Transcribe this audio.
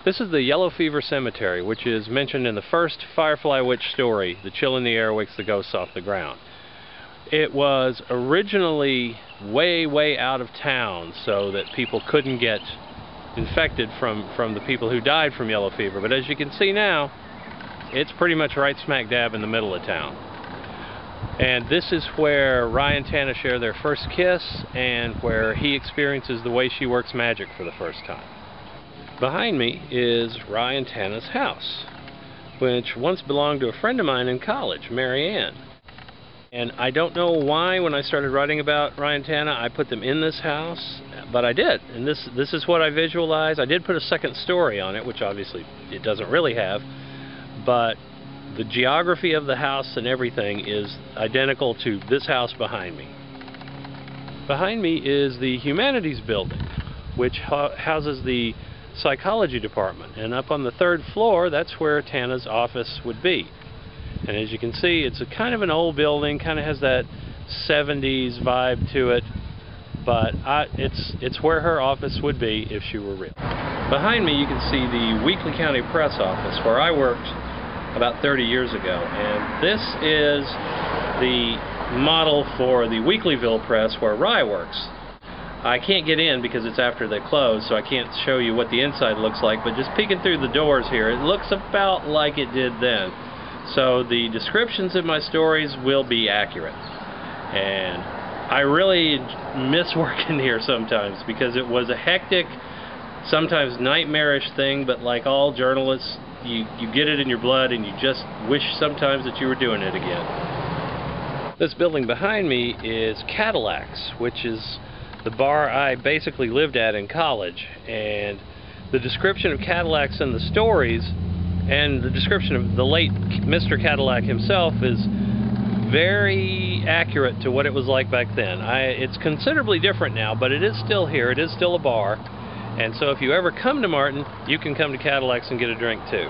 This is the Yellow Fever Cemetery, which is mentioned in the first Firefly Witch story, The Chill in the Air Wakes the Ghosts Off the Ground. It was originally way out of town so that people couldn't get infected from the people who died from yellow fever, but as you can see now, it's pretty much right smack dab in the middle of town. And this is where Ryan and Tana share their first kiss and where he experiences the way she works magic for the first time. Behind me is Ryan and Tana's house, which once belonged to a friend of mine in college, Mary Ann. And I don't know why when I started writing about Ryan and Tana I put them in this house, but I did. And this is what I visualized. I did put a second story on it, which obviously it doesn't really have, but the geography of the house and everything is identical to this house behind me. Behind me is the Humanities Building, which houses the psychology department, and up on the third floor that's where Tana's office would be. And as you can see, it's a kind of an old building, kind of has that 70s vibe to it, but it's where her office would be if she were real. Behind me you can see the Weekly County Press office where I worked about 30 years ago, and this is the model for the Weeklyville Press where Rye works. I can't get in because it's after they close, so I can't show you what the inside looks like, but just peeking through the doors here, it looks about like it did then. So the descriptions in my stories will be accurate. And I really miss working here sometimes because it was a hectic, sometimes nightmarish thing, but like all journalists, you get it in your blood and you just wish sometimes that you were doing it again. This building behind me is Cadillac's, which is the bar I basically lived at in college, and the description of Cadillac's in the stories and the description of the late Mr. Cadillac himself is very accurate to what it was like back then. It's considerably different now, but it is still here, it is still a bar, and so if you ever come to Martin, you can come to Cadillac's and get a drink too.